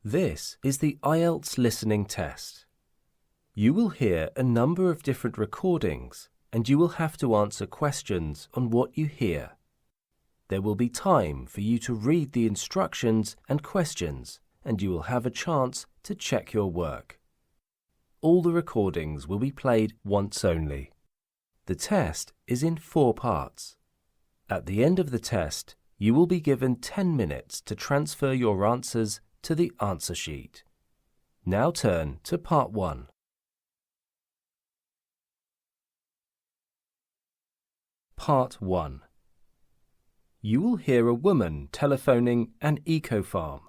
This is the IELTS listening test. You will hear a number of different recordings and you will have to answer questions on what you hear. There will be time for you to read the instructions and questions and you will have a chance to check your work. All the recordings will be played once only. The test is in 4 parts. At the end of the test, you will be given 10 minutes to transfer your answers to the answer sheet. Now turn to part 1. Part 1. You will hear a woman telephoning an eco-farm.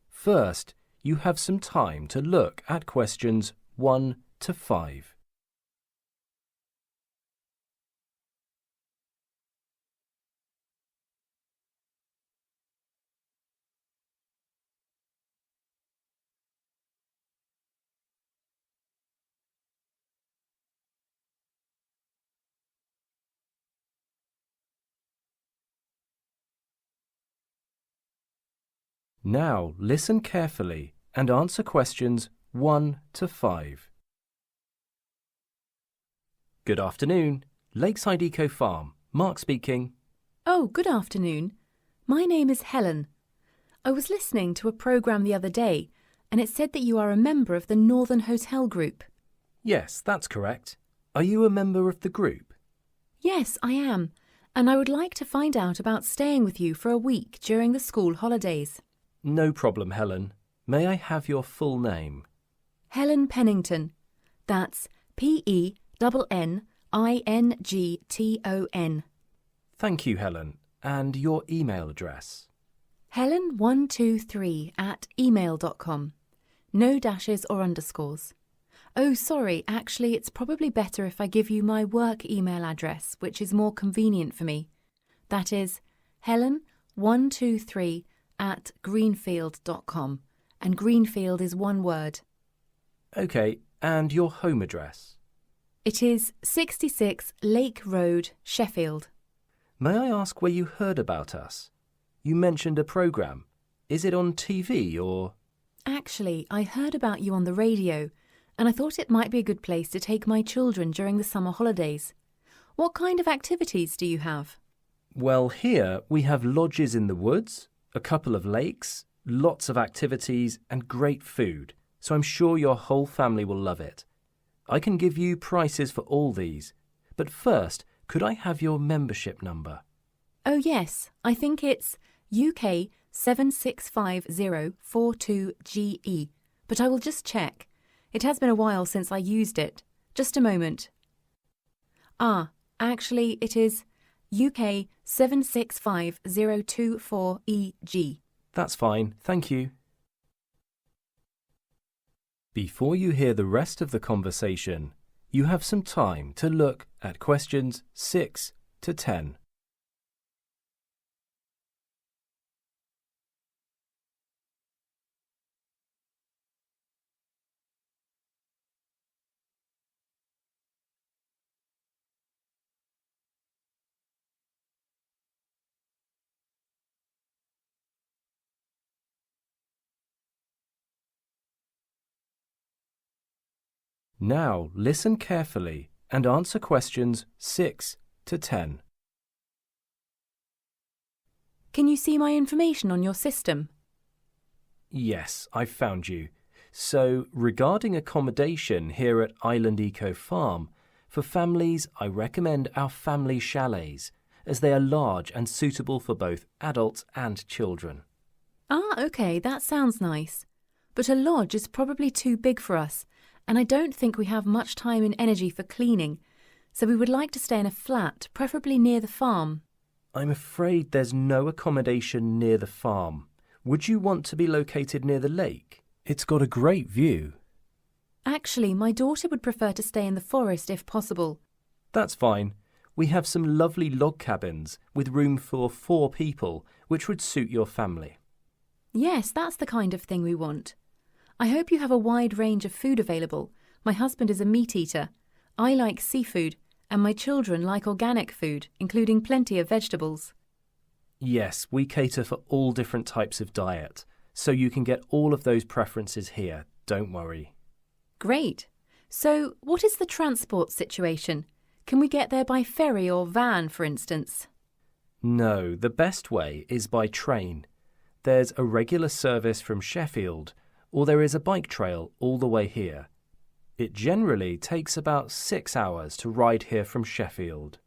First, you have some time to look at questions 1 to 5. Now listen carefully and answer questions 1 to 5. Good afternoon. Lakeside Eco Farm. Mark speaking. Oh, good afternoon. My name is Helen. I was listening to a programme the other day and it said that you are a member of the Northern Hotel Group. Yes, that's correct. Are you a member of the group? Yes, I am, and I would like to find out about staying with you for a week during the school holidays. No problem, Helen. May I have your full name? Helen Pennington. That's Pennington. Thank you, Helen. And your email address? helen123@email.com. No dashes or underscores. Oh, sorry, actually it's probably better if I give you my work email address, which is more convenient for me. That is helen123@greenfield.com, and Greenfield is one word. OK, and your home address? It is 66 Lake Road, Sheffield. May I ask where you heard about us? You mentioned a programme. Is it on TV or...? Actually, I heard about you on the radio, and I thought it might be a good place to take my children during the summer holidays. What kind of activities do you have? Well, here we have lodges in the woods, a couple of lakes, lots of activities and great food, so I'm sure your whole family will love it. I can give you prices for all these, but first, could I have your membership number? Oh yes, I think it's UK 765042GE, but I will just check. It has been a while since I used it. Just a moment. Actually it is UK 765024EG. That's fine, thank you. Before you hear the rest of the conversation, you have some time to look at questions 6 to 10. Now listen carefully and answer questions 6 to 10. Can you see my information on your system? Yes, I've found you. So, regarding accommodation here at Island Eco Farm, for families I recommend our family chalets, as they are large and suitable for both adults and children. OK, that sounds nice. But a lodge is probably too big for us, and I don't think we have much time and energy for cleaning, so we would like to stay in a flat, preferably near the farm. I'm afraid there's no accommodation near the farm. Would you want to be located near the lake? It's got a great view. Actually, my daughter would prefer to stay in the forest if possible. That's fine. We have some lovely log cabins with room for 4 people, which would suit your family. Yes, that's the kind of thing we want. I hope you have a wide range of food available. My husband is a meat eater. I like seafood, and my children like organic food, including plenty of vegetables. Yes, we cater for all different types of diet, so you can get all of those preferences here, don't worry. Great. So, what is the transport situation? Can we get there by ferry or van, for instance? No, the best way is by train. There's a regular service from Sheffield, or there is a bike trail all the way here. It generally takes about 6 hours to ride here from Sheffield.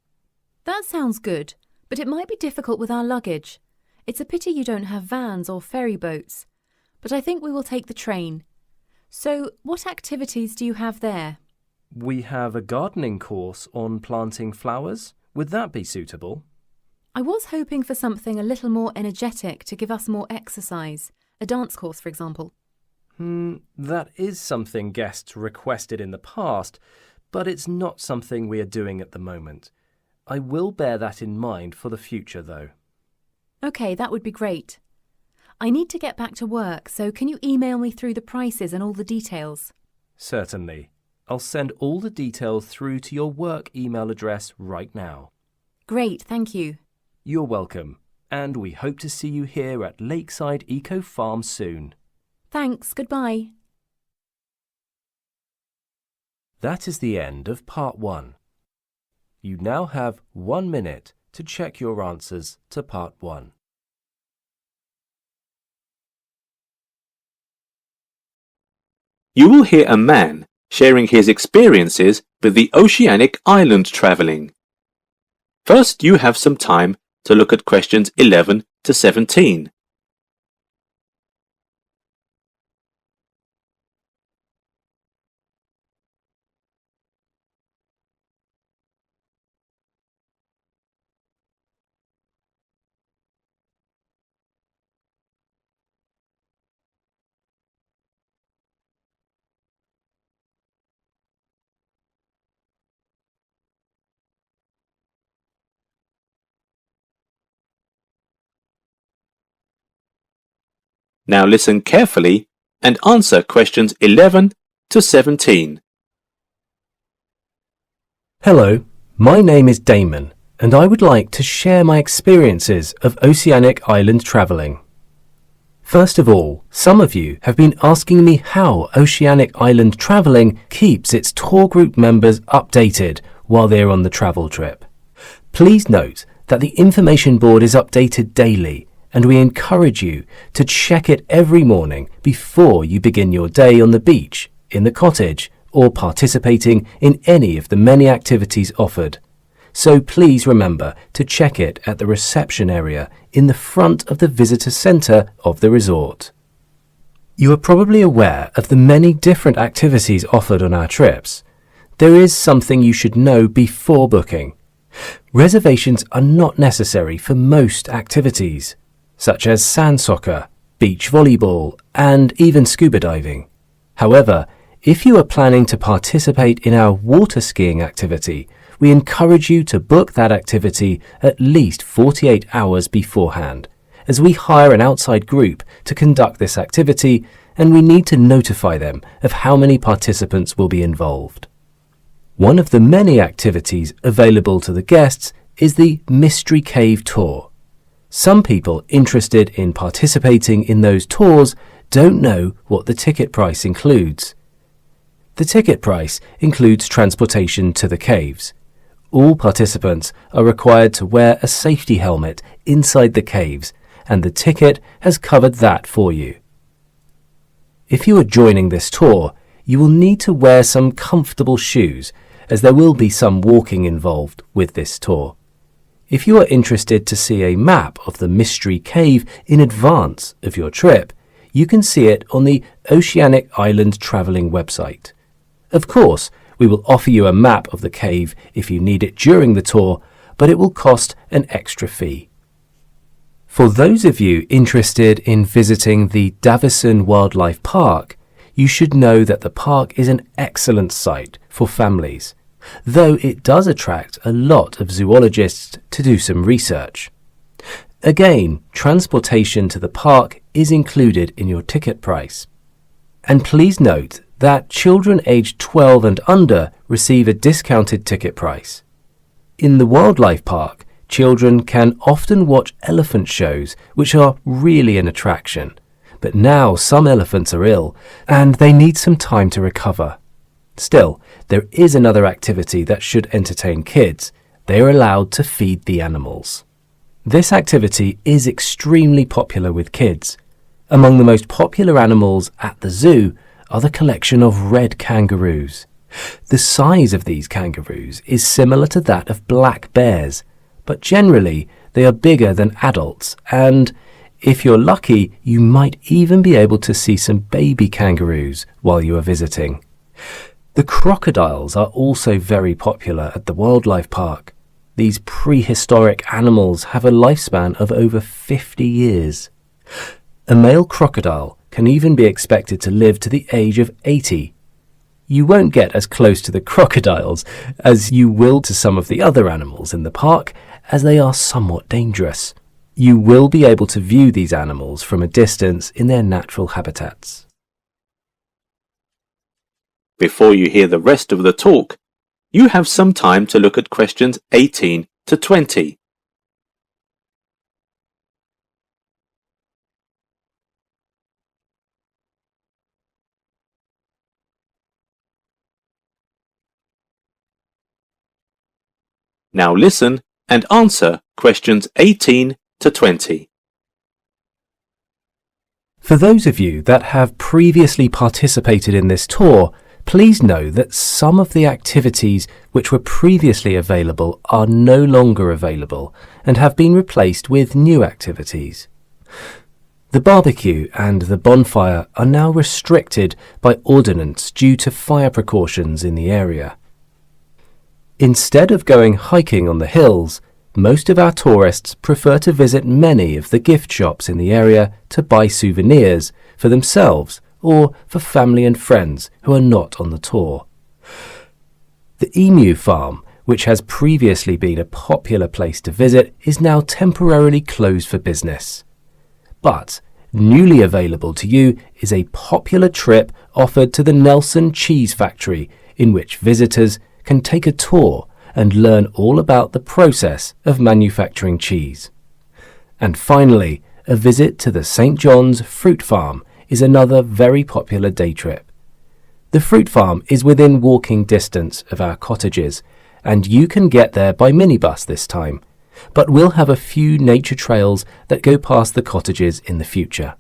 That sounds good, but it might be difficult with our luggage. It's a pity you don't have vans or ferry boats, but I think we will take the train. So, what activities do you have there? We have a gardening course on planting flowers. Would that be suitable? I was hoping for something a little more energetic to give us more exercise. A dance course, for example. That is something guests requested in the past, but it's not something we are doing at the moment. I will bear that in mind for the future, though. OK, that would be great. I need to get back to work, so can you email me through the prices and all the details? Certainly. I'll send all the details through to your work email address right now. Great, thank you. You're welcome, and we hope to see you here at Lakeside Eco Farm soon. Thanks, goodbye. That is the end of part 1. You now have 1 minute to check your answers to part 1. You will hear a man sharing his experiences with the oceanic island travelling. First, you have some time to look at questions 11 to 17. Now listen carefully and answer questions 11 to 17. Hello, my name is Damon, and I would like to share my experiences of oceanic island travelling. First of all, some of you have been asking me how Oceanic Island Travelling keeps its tour group members updated while they're on the travel trip. Please note that the information board is updated daily, and we encourage you to check it every morning before you begin your day on the beach, in the cottage, or participating in any of the many activities offered. So please remember to check it at the reception area in the front of the visitor centre of the resort. You are probably aware of the many different activities offered on our trips. There is something you should know before booking. Reservations are not necessary for most activities, such as sand soccer, beach volleyball, and even scuba diving. However, if you are planning to participate in our water skiing activity, we encourage you to book that activity at least 48 hours beforehand, as we hire an outside group to conduct this activity and we need to notify them of how many participants will be involved. One of the many activities available to the guests is the Mystery Cave Tour. Some people interested in participating in those tours don't know what the ticket price includes. The ticket price includes transportation to the caves. All participants are required to wear a safety helmet inside the caves, and the ticket has covered that for you. If you are joining this tour, you will need to wear some comfortable shoes, as there will be some walking involved with this tour. If you are interested to see a map of the Mystery Cave in advance of your trip, you can see it on the Oceanic Island Travelling website. Of course, we will offer you a map of the cave if you need it during the tour, but it will cost an extra fee. For those of you interested in visiting the Davison Wildlife Park, you should know that the park is an excellent site for families, though it does attract a lot of zoologists to do some research. Again, transportation to the park is included in your ticket price. And please note that children aged 12 and under receive a discounted ticket price. In the wildlife park, children can often watch elephant shows, which are really an attraction, but now some elephants are ill and they need some time to recover. Still, there is another activity that should entertain kids. They are allowed to feed the animals. This activity is extremely popular with kids. Among the most popular animals at the zoo are the collection of red kangaroos. The size of these kangaroos is similar to that of black bears, but generally they are bigger than adults, and if you're lucky, you might even be able to see some baby kangaroos while you are visiting. The crocodiles are also very popular at the wildlife park. These prehistoric animals have a lifespan of over 50 years. A male crocodile can even be expected to live to the age of 80. You won't get as close to the crocodiles as you will to some of the other animals in the park, as they are somewhat dangerous. You will be able to view these animals from a distance in their natural habitats. Before you hear the rest of the talk, you have some time to look at questions 18 to 20. Now listen and answer questions 18 to 20. For those of you that have previously participated in this tour, please know that some of the activities which were previously available are no longer available and have been replaced with new activities. The barbecue and the bonfire are now restricted by ordinance due to fire precautions in the area. Instead of going hiking on the hills, most of our tourists prefer to visit many of the gift shops in the area to buy souvenirs for themselves or for family and friends who are not on the tour. The emu farm, which has previously been a popular place to visit, is now temporarily closed for business. But newly available to you is a popular trip offered to the Nelson Cheese Factory, in which visitors can take a tour and learn all about the process of manufacturing cheese. And finally, a visit to the St. John's Fruit Farm is another very popular day trip. The fruit farm is within walking distance of our cottages, and you can get there by minibus this time, but we'll have a few nature trails that go past the cottages in the future.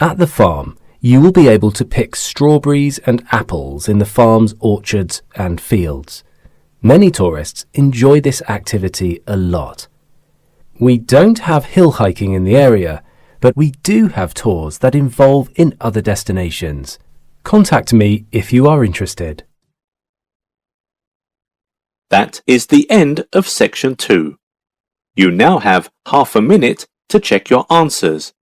At the farm, you will be able to pick strawberries and apples in the farm's orchards and fields. Many tourists enjoy this activity a lot. We don't have hill hiking in the area, but we do have tours that involve in other destinations. Contact me if you are interested. That is the end of section 2. You now have half a minute to check your answers.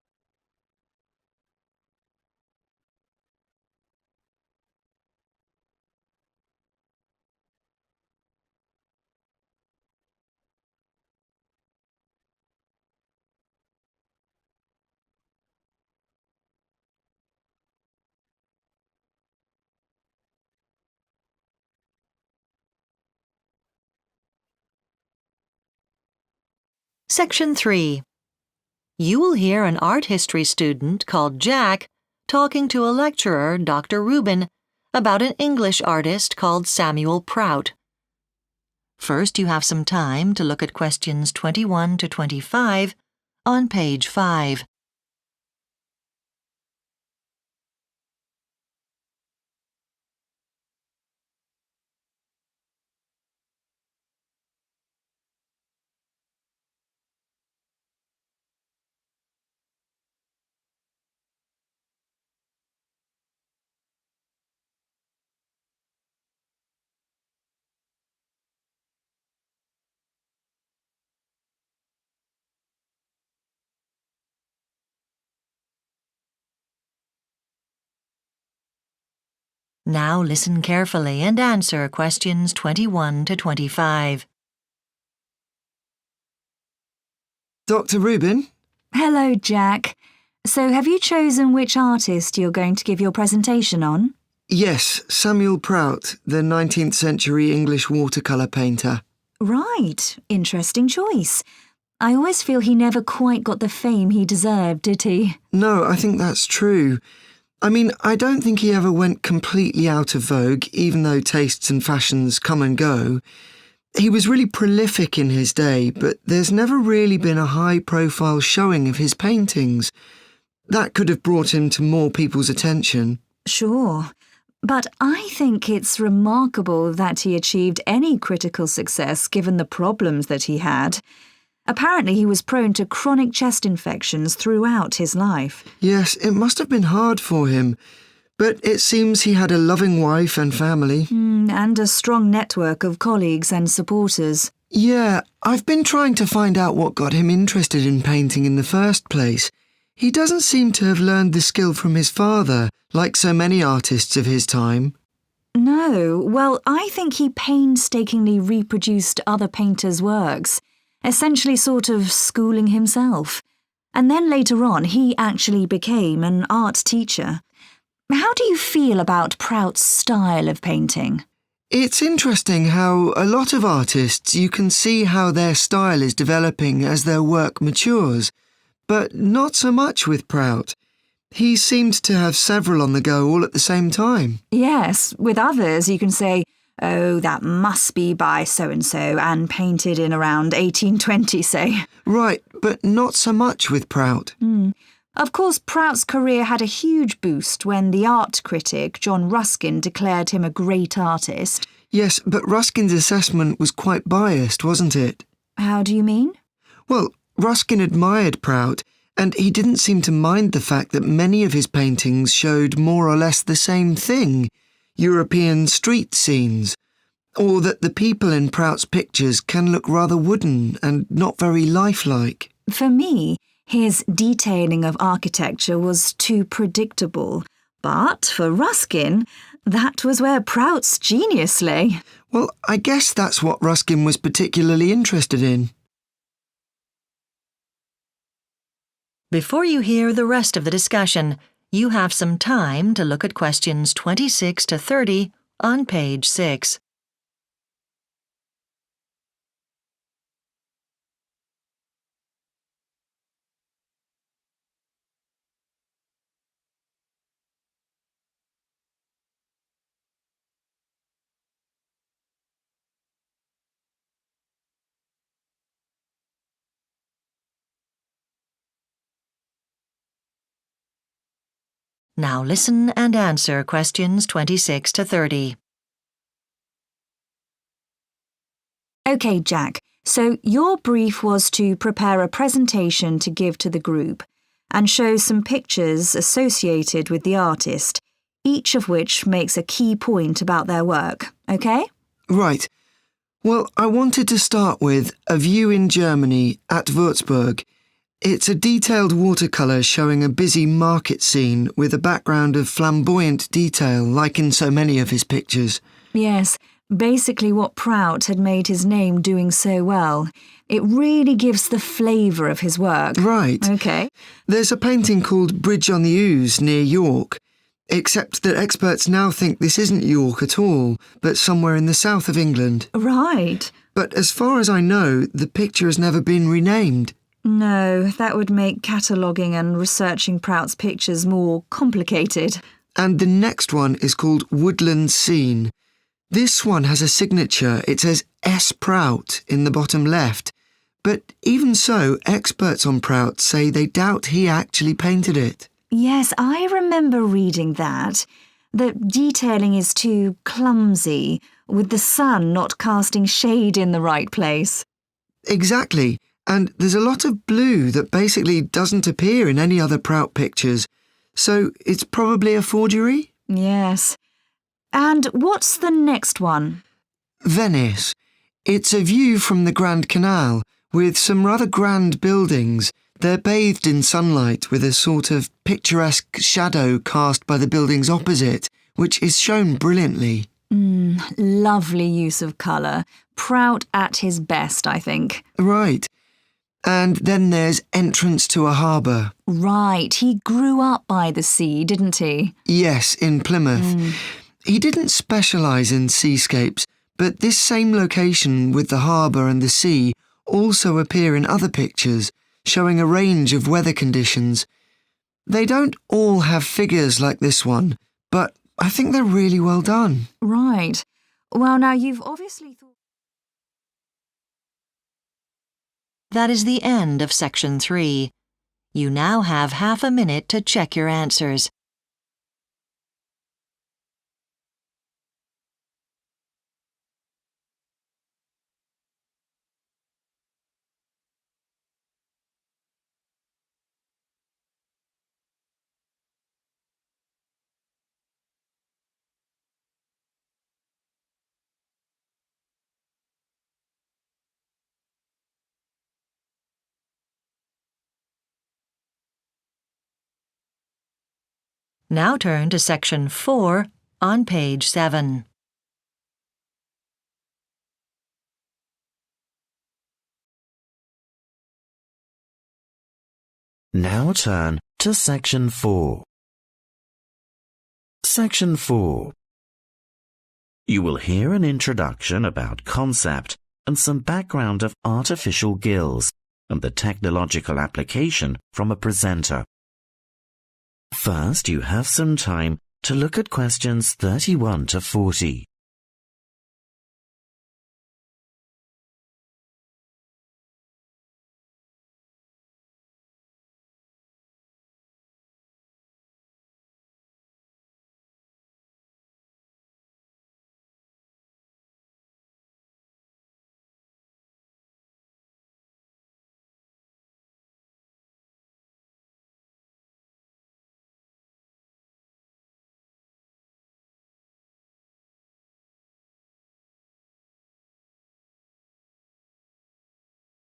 Section 3. You will hear an art history student called Jack talking to a lecturer, Dr. Rubin, about an English artist called Samuel Prout. First, you have some time to look at questions 21 to 25 on page 5. Now listen carefully and answer questions 21 to 25. Dr. Rubin? Hello, Jack. So have you chosen which artist you're going to give your presentation on? Yes, Samuel Prout, the 19th century English watercolour painter. Right, interesting choice. I always feel he never quite got the fame he deserved, did he? No, I think that's true. I mean, I don't think he ever went completely out of vogue, even though tastes and fashions come and go. He was really prolific in his day, but there's never really been a high-profile showing of his paintings. That could have brought him to more people's attention. Sure. But I think it's remarkable that he achieved any critical success given the problems that he had. Apparently he was prone to chronic chest infections throughout his life. Yes, it must have been hard for him, but it seems he had a loving wife and family. And a strong network of colleagues and supporters. Yeah, I've been trying to find out what got him interested in painting in the first place. He doesn't seem to have learned the skill from his father, like so many artists of his time. No, well, I think he painstakingly reproduced other painters' works, essentially sort of schooling himself. And then later on, he actually became an art teacher. How do you feel about Prout's style of painting? It's interesting how a lot of artists, you can see how their style is developing as their work matures, but not so much with Prout. He seemed to have several on the go all at the same time. Yes, with others you can say, oh, that must be by so-and-so and painted in around 1820, say. Right, but not so much with Prout. Of course, Prout's career had a huge boost when the art critic John Ruskin declared him a great artist. Yes, but Ruskin's assessment was quite biased, wasn't it? How do you mean? Well, Ruskin admired Prout, and he didn't seem to mind the fact that many of his paintings showed more or less the same thing, European street scenes, or that the people in Prout's pictures can look rather wooden and not very lifelike. For me, his detailing of architecture was too predictable. But for Ruskin, that was where Prout's genius lay. Well, I guess that's what Ruskin was particularly interested in. Before you hear the rest of the discussion, you have some time to look at questions 26 to 30 on page 6. Now listen and answer questions 26 to 30. OK, Jack, so your brief was to prepare a presentation to give to the group and show some pictures associated with the artist, each of which makes a key point about their work, OK? Right. Well, I wanted to start with A View in Germany at Würzburg. It's a detailed watercolour showing a busy market scene with a background of flamboyant detail like in so many of his pictures. Yes, basically what Prout had made his name doing so well. It really gives the flavour of his work. Right. OK. There's a painting called Bridge on the Ouse near York, except that experts now think this isn't York at all, but somewhere in the south of England. Right. But as far as I know, the picture has never been renamed. No, that would make cataloguing and researching Prout's pictures more complicated. And the next one is called Woodland Scene. This one has a signature. It says S. Prout in the bottom left. But even so, experts on Prout say they doubt he actually painted it. Yes, I remember reading that. The detailing is too clumsy, with the sun not casting shade in the right place. Exactly. And there's a lot of blue that basically doesn't appear in any other Prout pictures. So it's probably a forgery? Yes. And what's the next one? Venice. It's a view from the Grand Canal with some rather grand buildings. They're bathed in sunlight with a sort of picturesque shadow cast by the buildings opposite, which is shown brilliantly. Lovely use of colour. Prout at his best, I think. Right. And then there's Entrance to a Harbour. Right, he grew up by the sea, didn't he? Yes, in Plymouth. He didn't specialise in seascapes, but this same location with the harbour and the sea also appear in other pictures, showing a range of weather conditions. They don't all have figures like this one, but I think they're really well done. Right. Well, now you've obviously thought... That is the end of Section 3. You now have half a minute to check your answers. Now turn to Section 4 on page 7. Now turn to Section 4. Section 4. You will hear an introduction about concept and some background of artificial gills and the technological application from a presenter. First, you have some time to look at questions 31 to 40.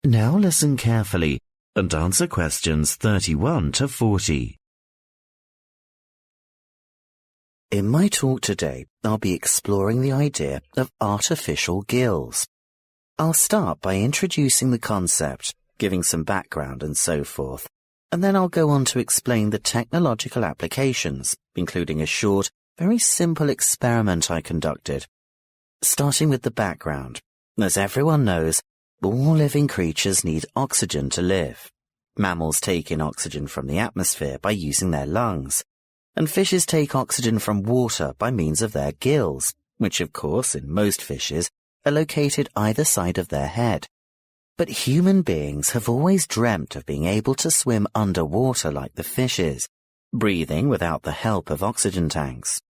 Now listen carefully and answer questions 31 to 40. In my talk today, I'll be exploring the idea of artificial gills. I'll start by introducing the concept, giving some background and so forth, and then I'll go on to explain the technological applications, including a short, very simple experiment I conducted. Starting with the background, as everyone knows, all living creatures need oxygen to live. Mammals take in oxygen from the atmosphere by using their lungs, and fishes take oxygen from water by means of their gills, which of course, in most fishes, are located either side of their head. But human beings have always dreamt of being able to swim underwater like the fishes, breathing without the help of oxygen tanks.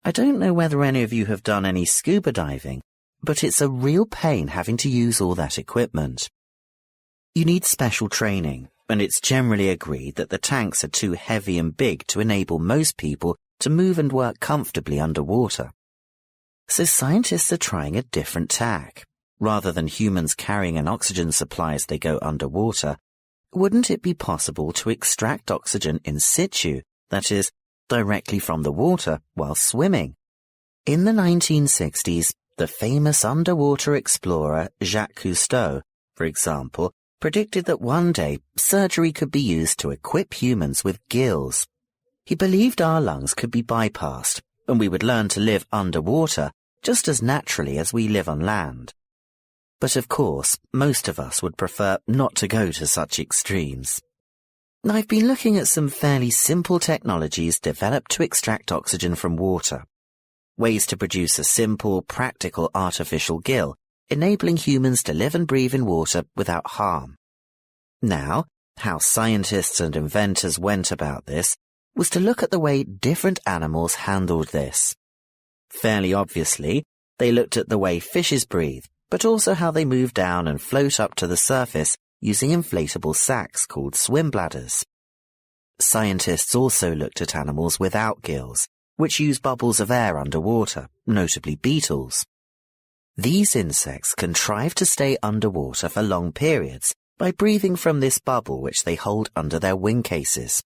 I don't know whether any of you have done any scuba diving, but it's a real pain having to use all that equipment. You need special training, and it's generally agreed that the tanks are too heavy and big to enable most people to move and work comfortably underwater. So scientists are trying a different tack. Rather than humans carrying an oxygen supply as they go underwater, wouldn't it be possible to extract oxygen in situ, that is, directly from the water while swimming? In the 1960s, the famous underwater explorer Jacques Cousteau, for example, predicted that one day surgery could be used to equip humans with gills. He believed our lungs could be bypassed, and we would learn to live underwater just as naturally as we live on land. But of course, most of us would prefer not to go to such extremes. I've been looking at some fairly simple technologies developed to extract oxygen from water. Ways to produce a simple, practical artificial gill, enabling humans to live and breathe in water without harm. Now, how scientists and inventors went about this was to look at the way different animals handled this. Fairly obviously, they looked at the way fishes breathe, but also how they move down and float up to the surface using inflatable sacs called swim bladders. Scientists also looked at animals without gills, which use bubbles of air underwater, notably beetles. These insects contrive to stay underwater for long periods by breathing from this bubble which they hold under their wing cases.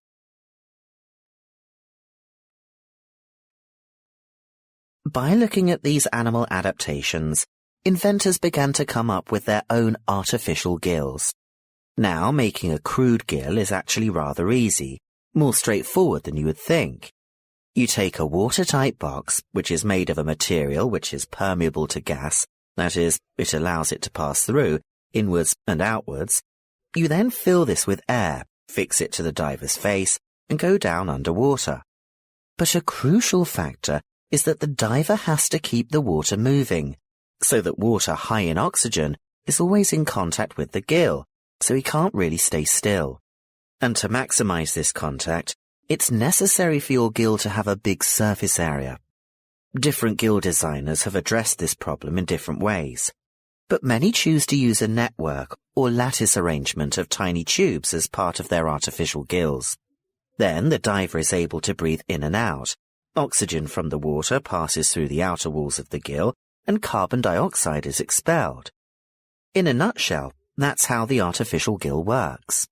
By looking at these animal adaptations, inventors began to come up with their own artificial gills. Now, making a crude gill is actually rather easy, more straightforward than you would think. You take a watertight box, which is made of a material which is permeable to gas, that is, it allows it to pass through, inwards and outwards. You then fill this with air, fix it to the diver's face, and go down underwater. But a crucial factor is that the diver has to keep the water moving, so that water high in oxygen is always in contact with the gill, so he can't really stay still. And to maximize this contact, it's necessary for your gill to have a big surface area. Different gill designers have addressed this problem in different ways, but many choose to use a network or lattice arrangement of tiny tubes as part of their artificial gills. Then the diver is able to breathe in and out. Oxygen from the water passes through the outer walls of the gill, and carbon dioxide is expelled. In a nutshell, that's how the artificial gill works.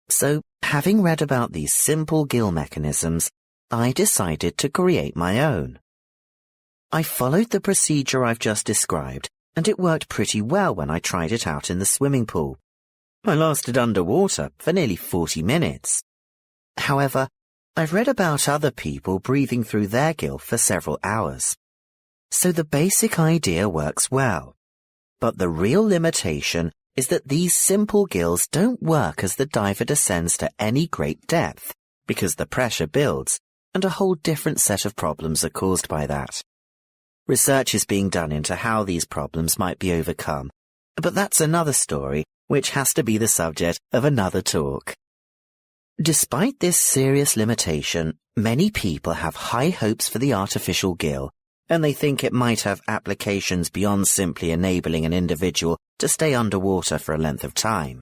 So, having read about these simple gill mechanisms, I decided to create my own. I followed the procedure I've just described, and it worked pretty well when I tried it out in the swimming pool. I lasted underwater for nearly 40 minutes. However, I've read about other people breathing through their gill for several hours. So the basic idea works well. But the real limitation is that these simple gills don't work as the diver descends to any great depth, because the pressure builds, and a whole different set of problems are caused by that. Research is being done into how these problems might be overcome, but that's another story which has to be the subject of another talk. Despite this serious limitation, many people have high hopes for the artificial gill, and they think it might have applications beyond simply enabling an individual to stay underwater for a length of time.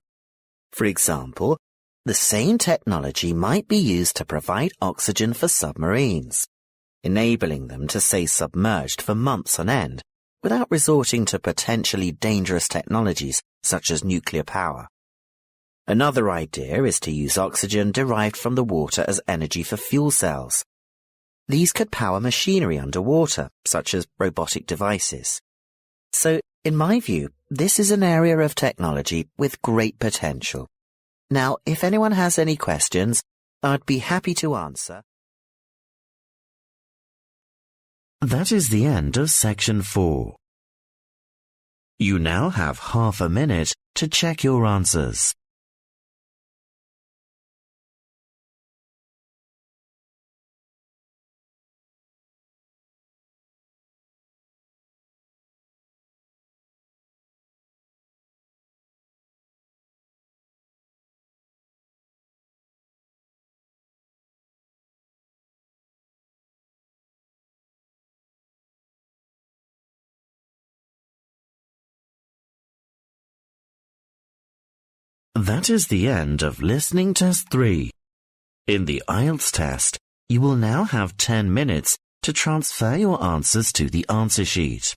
For example, the same technology might be used to provide oxygen for submarines, enabling them to stay submerged for months on end without resorting to potentially dangerous technologies such as nuclear power. Another idea is to use oxygen derived from the water as energy for fuel cells. These could power machinery underwater, such as robotic devices. So, in my view, this is an area of technology with great potential. Now, if anyone has any questions, I'd be happy to answer. That is the end of section 4. You now have half a minute to check your answers. That is the end of listening test 3. In the IELTS test, you will now have 10 minutes to transfer your answers to the answer sheet.